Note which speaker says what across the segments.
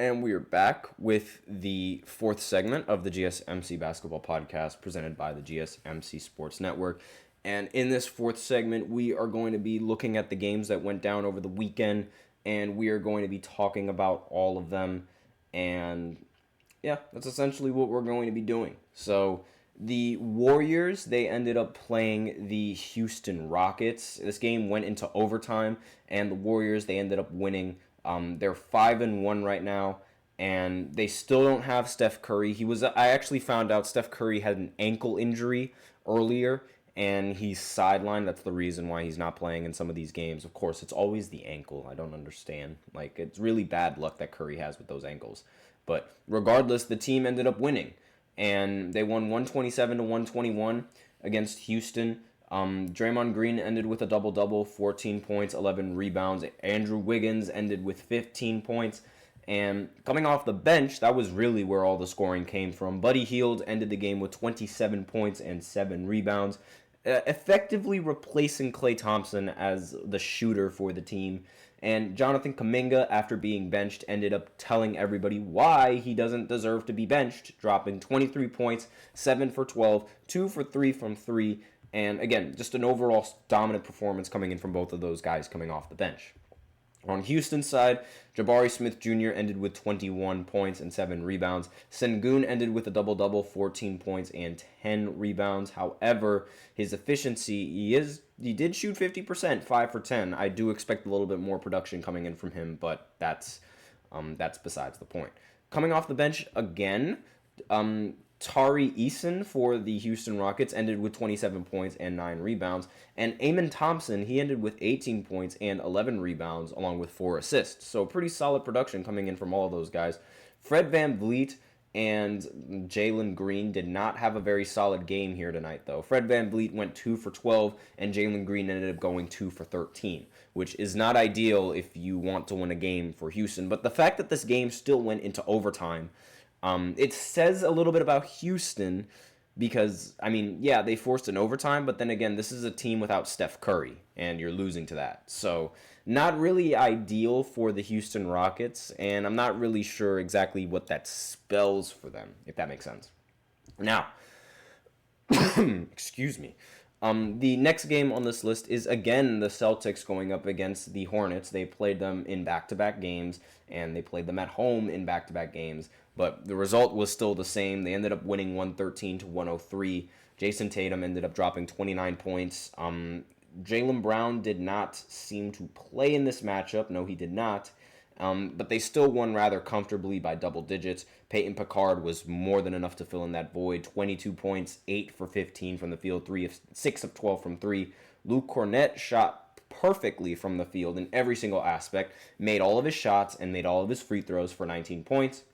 Speaker 1: And we are back with the fourth segment of the GSMC Basketball Podcast presented by the GSMC Sports Network. And in this fourth segment, we are going to be looking at the games that went down over the weekend, and we are going to be talking about all of them. And yeah, that's essentially what we're going to be doing. So the Warriors, they ended up playing the Houston Rockets. This game went into overtime, and the Warriors, they ended up winning. They're 5-1 right now, and they still don't have Steph Curry. I actually found out Steph Curry had an ankle injury earlier, and he's sidelined. That's the reason why he's not playing in some of these games. Of course, it's always the ankle. I don't understand. It's really bad luck that Curry has with those ankles. But regardless, the team ended up winning, and they won 127-121 against Houston. Draymond Green ended with a double-double, 14 points, 11 rebounds. Andrew Wiggins ended with 15 points. And coming off the bench, that was really where all the scoring came from. Buddy Hield ended the game with 27 points and 7 rebounds, effectively replacing Klay Thompson as the shooter for the team. And Jonathan Kuminga, after being benched, ended up telling everybody why he doesn't deserve to be benched, dropping 23 points, 7 for 12, 2 for 3 from 3. And again, just an overall dominant performance coming in from both of those guys coming off the bench. On Houston's side, Jabari Smith Jr. ended with 21 points and 7 rebounds. Sengun ended with a double-double, 14 points and 10 rebounds. However, his efficiency, he did shoot 50%, 5 for 10. I do expect a little bit more production coming in from him, but that's besides the point. Coming off the bench again, Tari Eason for the Houston Rockets ended with 27 points and 9 rebounds. And Amen Thompson, he ended with 18 points and 11 rebounds along with 4 assists. So pretty solid production coming in from all of those guys. Fred VanVleet and Jalen Green did not have a very solid game here tonight, though. Fred VanVleet went 2 for 12, and Jalen Green ended up going 2 for 13, which is not ideal if you want to win a game for Houston. But the fact that this game still went into overtime, it says a little bit about Houston because, they forced an overtime, but then again, this is a team without Steph Curry, and you're losing to that. So, not really ideal for the Houston Rockets, and I'm not really sure exactly what that spells for them, if that makes sense. Now, excuse me. The next game on this list is, again, the Celtics going up against the Hornets. They played them in back-to-back games, and they played them at home in back-to-back games. But the result was still the same. They ended up winning 113-103. Jason Tatum ended up dropping 29 points. Jaylen Brown did not seem to play in this matchup. No, he did not. But they still won rather comfortably by double digits. Peyton Picard was more than enough to fill in that void. 22 points, 8 for 15 from the field, 6 of 12 from 3. Luke Cornett shot perfectly from the field in every single aspect, made all of his shots, and made all of his free throws for 19 points.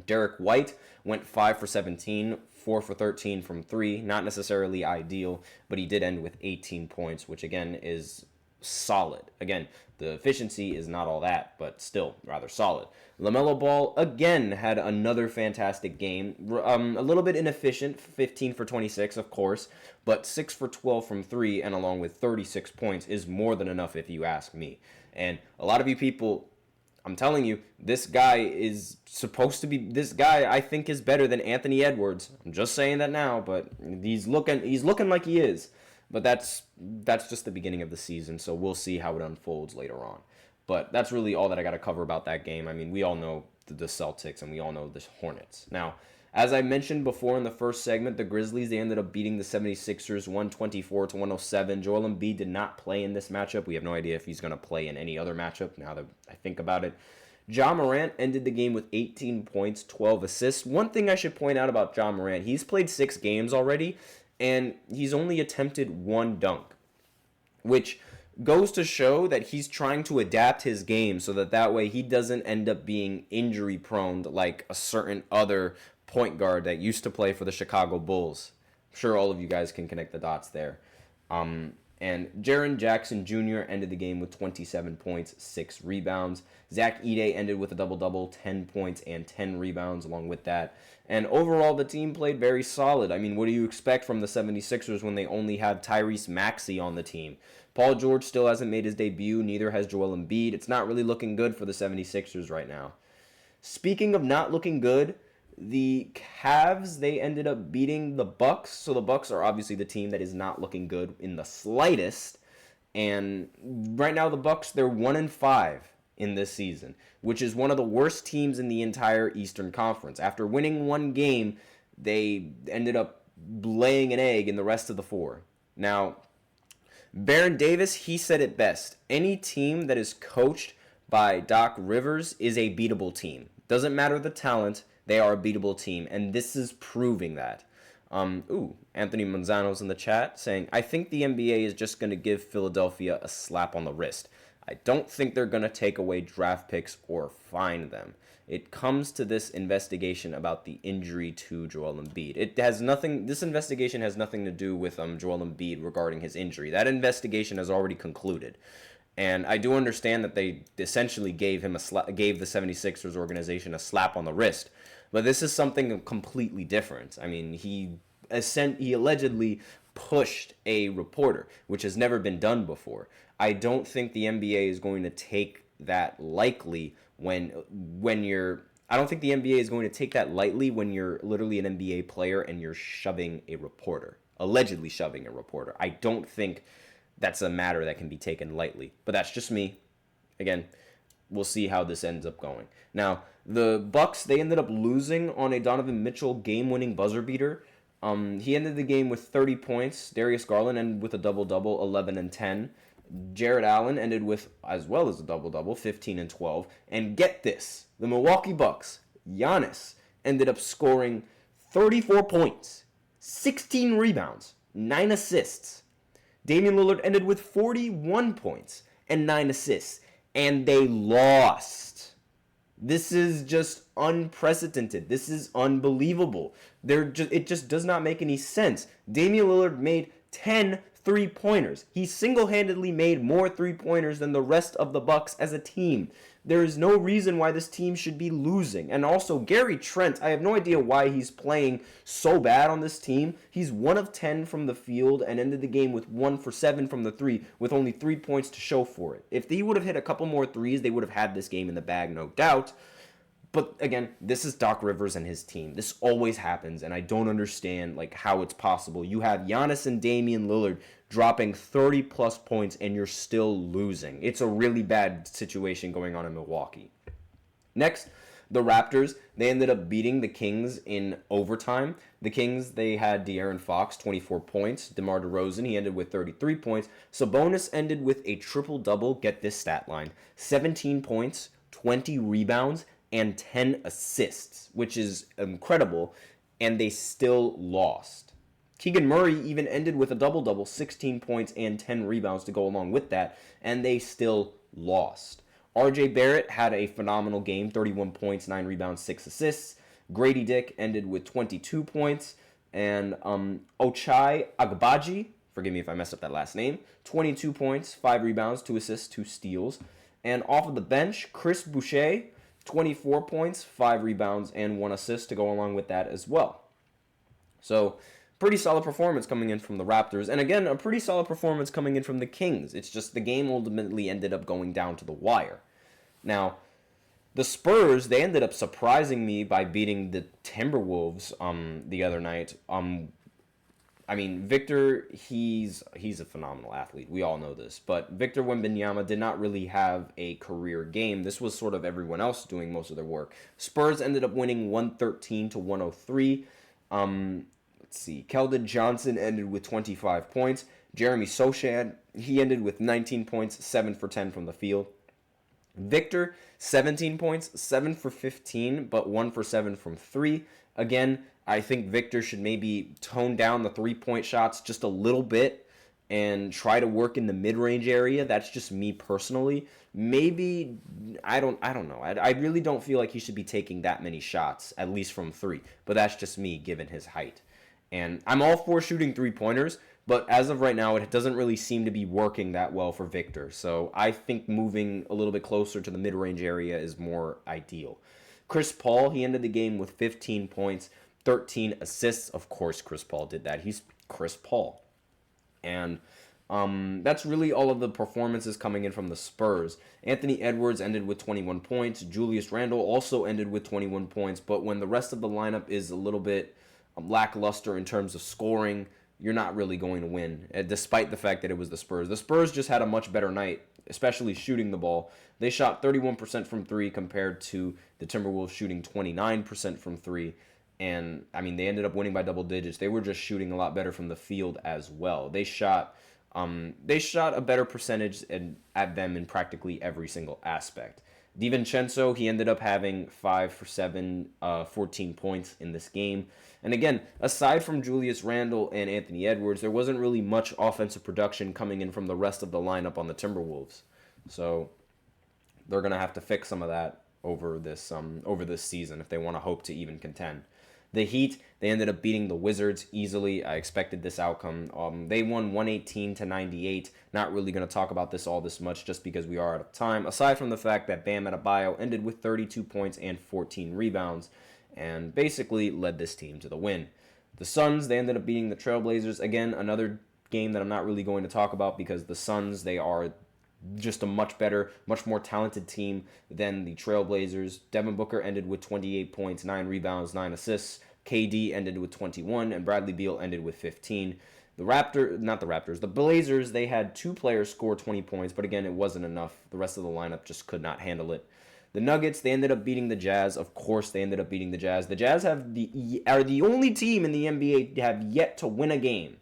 Speaker 1: Derek White went 5 for 17, 4 for 13 from 3. Not necessarily ideal, but he did end with 18 points, which again is solid. Again, the efficiency is not all that, but still rather solid. LaMelo Ball again had another fantastic game. A little bit inefficient, 15 for 26, of course, but 6 for 12 from 3, and along with 36 points is more than enough if you ask me. And a lot of you people, I'm telling you, this guy I think is better than Anthony Edwards. I'm just saying that now, but he's looking like he is. But that's just the beginning of the season, so we'll see how it unfolds later on. But that's really all that I got to cover about that game. We all know the Celtics, and we all know the Hornets. Now, as I mentioned before in the first segment, the Grizzlies, they ended up beating the 76ers 124-107. Joel Embiid did not play in this matchup. We have no idea if he's going to play in any other matchup now that I think about it. Ja Morant ended the game with 18 points, 12 assists. One thing I should point out about Ja Morant, he's played 6 games already, and he's only attempted 1 dunk, which goes to show that he's trying to adapt his game so that way he doesn't end up being injury prone like a certain other point guard that used to play for the Chicago Bulls. I'm sure all of you guys can connect the dots there. And Jaren Jackson Jr. ended the game with 27 points, 6 rebounds. Zach Edey ended with a double-double, 10 points and 10 rebounds along with that. And overall, the team played very solid. What do you expect from the 76ers when they only have Tyrese Maxey on the team? Paul George still hasn't made his debut, neither has Joel Embiid. It's not really looking good for the 76ers right now. Speaking of not looking good, the Cavs, they ended up beating the Bucks. So the Bucks are obviously the team that is not looking good in the slightest. And right now the Bucks, they're 1-5 in this season, which is one of the worst teams in the entire Eastern Conference. After winning one game, they ended up laying an egg in the rest of the four. Now, Baron Davis, he said it best. Any team that is coached by Doc Rivers is a beatable team. Doesn't matter the talent, they are a beatable team, and this is proving that. Anthony Manzano's in the chat saying, I think the NBA is just going to give Philadelphia a slap on the wrist. I don't think they're going to take away draft picks or fine them. It comes to this investigation about the injury to Joel Embiid. This investigation has nothing to do with Joel Embiid regarding his injury. That investigation has already concluded. And I do understand that they essentially gave the 76ers organization a slap on the wrist. But this is something completely different. I mean, he allegedly pushed a reporter, which has never been done before. I don't think the NBA is going to take that lightly when you're literally an NBA player and you're allegedly shoving a reporter. I don't think that's a matter that can be taken lightly. But that's just me. Again, we'll see how this ends up going. Now, the Bucks, they ended up losing on a Donovan Mitchell game-winning buzzer beater. He ended the game with 30 points. Darius Garland ended with a double-double, 11 and 10. Jared Allen ended with, as well as a double-double, 15 and 12. And get this, the Milwaukee Bucks, Giannis, ended up scoring 34 points, 16 rebounds, 9 assists. Damian Lillard ended with 41 points and 9 assists. And they lost. This is just unprecedented. This is unbelievable. It just does not make any sense. Damian Lillard made 10 3-pointers. He single-handedly made more 3-pointers than the rest of the Bucks as a team. There is no reason why this team should be losing. And also, Gary Trent, I have no idea why he's playing so bad on this team. He's 1 of 10 from the field and ended the game with 1 for 7 from the 3 with only 3 points to show for it. If he would have hit a couple more threes, they would have had this game in the bag, no doubt. But again, this is Doc Rivers and his team. This always happens, and I don't understand how it's possible. You have Giannis and Damian Lillard dropping 30-plus points, and you're still losing. It's a really bad situation going on in Milwaukee. Next, the Raptors, they ended up beating the Kings in overtime. The Kings, they had De'Aaron Fox, 24 points. DeMar DeRozan, he ended with 33 points. Sabonis ended with a triple-double. Get this stat line. 17 points, 20 rebounds, and 10 assists, which is incredible, and they still lost. Keegan Murray even ended with a double-double, 16 points and 10 rebounds to go along with that, and they still lost. RJ Barrett had a phenomenal game, 31 points, 9 rebounds, 6 assists. Grady Dick ended with 22 points, and Ochai Agbaji, forgive me if I messed up that last name, 22 points, 5 rebounds, 2 assists, 2 steals. And off of the bench, Chris Boucher, 24 points, 5 rebounds, and 1 assist to go along with that as well. So, pretty solid performance coming in from the Raptors. And again, a pretty solid performance coming in from the Kings. It's just the game ultimately ended up going down to the wire. Now, the Spurs, they ended up surprising me by beating the Timberwolves the other night. Victor, he's a phenomenal athlete. We all know this. But Victor Wembanyama did not really have a career game. This was sort of everyone else doing most of their work. Spurs ended up winning 113-103. Let's see. Keldon Johnson ended with 25 points. Jeremy Sochan, he ended with 19 points, 7 for 10 from the field. Victor, 17 points, 7 for 15, but 1 for 7 from 3. Again, I think Victor should maybe tone down the 3-point shots just a little bit and try to work in the mid-range area. That's just me personally. Maybe, I don't know. I really don't feel like he should be taking that many shots, at least from 3. But that's just me, given his height. And I'm all for shooting 3-pointers, but as of right now, it doesn't really seem to be working that well for Victor. So I think moving a little bit closer to the mid-range area is more ideal. Chris Paul, he ended the game with 15 points, 13 assists. Of course, Chris Paul did that. He's Chris Paul. And That's really all of the performances coming in from the Spurs. Anthony Edwards ended with 21 points. Julius Randle also ended with 21 points. But when the rest of the lineup is a little bit lackluster in terms of scoring, you're not really going to win, despite the fact that it was the Spurs. The Spurs just had a much better night, especially shooting the ball. They shot 31% from three compared to the Timberwolves shooting 29% from three. And, I mean, they ended up winning by double digits. They were just shooting a lot better from the field as well. They shot a better percentage at them in practically every single aspect. DiVincenzo, he ended up having 5 for 7, 14 points in this game. And again, aside from Julius Randle and Anthony Edwards, there wasn't really much offensive production coming in from the rest of the lineup on the Timberwolves. So they're going to have to fix some of that over this season if they want to hope to even contend. The Heat, they ended up beating the Wizards easily. I expected this outcome. They won 118-98. Not really going to talk about this all this much just because we are out of time. Aside from the fact that Bam Adebayo ended with 32 points and 14 rebounds and basically led this team to the win. The Suns, they ended up beating the Trailblazers. Again, another game that I'm not really going to talk about because the Suns, they are just a much better, much more talented team than the Trailblazers. Devin Booker ended with 28 points, 9 rebounds, 9 assists. KD ended with 21, and Bradley Beal ended with 15. The Blazers, they had 2 players score 20 points, but again, it wasn't enough. The rest of the lineup just could not handle it. The Nuggets, they ended up beating the Jazz. Of course, they ended up beating the Jazz. The Jazz are the only team in the NBA to have yet to win a game.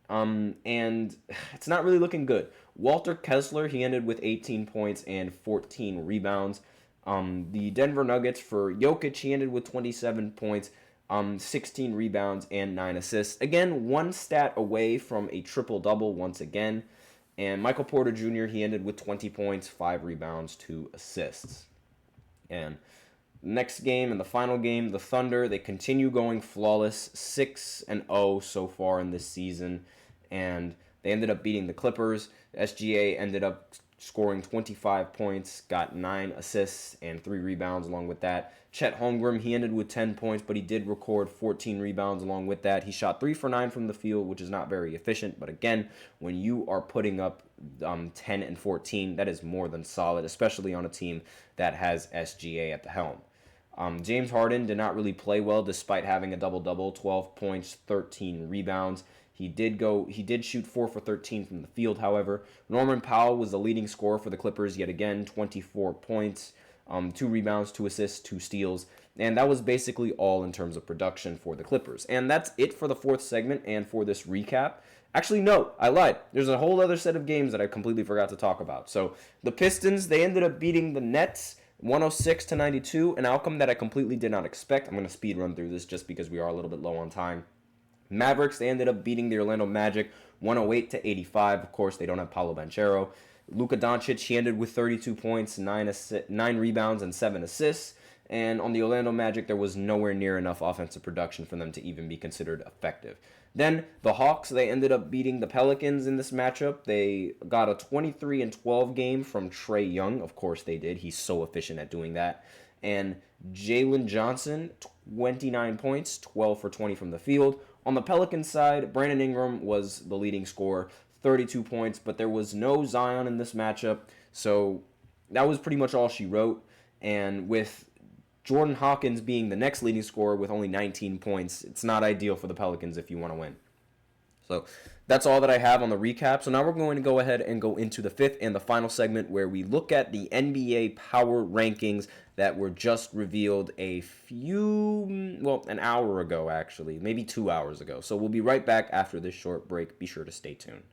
Speaker 1: And it's not really looking good. Walter Kessler, he ended with 18 points and 14 rebounds. The Denver Nuggets, for Jokic, he ended with 27 points, 16 rebounds, and 9 assists. Again, one stat away from a triple-double once again. And Michael Porter Jr., he ended with 20 points, 5 rebounds, 2 assists. And next game and the final game, the Thunder, they continue going flawless, 6-0 so far in this season. And they ended up beating the Clippers. SGA ended up scoring 25 points, got 9 assists and 3 rebounds along with that. Chet Holmgren, he ended with 10 points, but he did record 14 rebounds along with that. He shot 3 for 9 from the field, which is not very efficient. But again, when you are putting up 10 and 14, that is more than solid, especially on a team that has SGA at the helm. James Harden did not really play well despite having a double-double, 12 points, 13 rebounds. He did shoot 4 for 13 from the field, however. Norman Powell was the leading scorer for the Clippers yet again, 24 points, 2 rebounds, 2 assists, 2 steals. And that was basically all in terms of production for the Clippers. And that's it for the 4th segment and for this recap. Actually, no, I lied. There's a whole other set of games that I completely forgot to talk about. So the Pistons, they ended up beating the Nets 106-92, an outcome that I completely did not expect. I'm going to speed run through this just because we are a little bit low on time. Mavericks, they ended up beating the Orlando Magic 108-85. Of course, they don't have Paolo Banchero. Luka Doncic, he ended with 32 points, 9 rebounds, and 7 assists. And on the Orlando Magic, there was nowhere near enough offensive production for them to even be considered effective. Then the Hawks, they ended up beating the Pelicans in this matchup. They got a 23-12 game from Trae Young. Of course they did. He's so efficient at doing that. And Jalen Johnson, 29 points, 12 for 20 from the field. On the Pelicans side, Brandon Ingram was the leading scorer, 32 points, but there was no Zion in this matchup. So that was pretty much all she wrote. And with Jordan Hawkins being the next leading scorer with only 19 points, it's not ideal for the Pelicans if you want to win. So that's all that I have on the recap. So now we're going to go ahead and go into the 5th and the final segment where we look at the NBA power rankings that were just revealed an hour ago actually, maybe 2 hours ago. So we'll be right back after this short break. Be sure to stay tuned.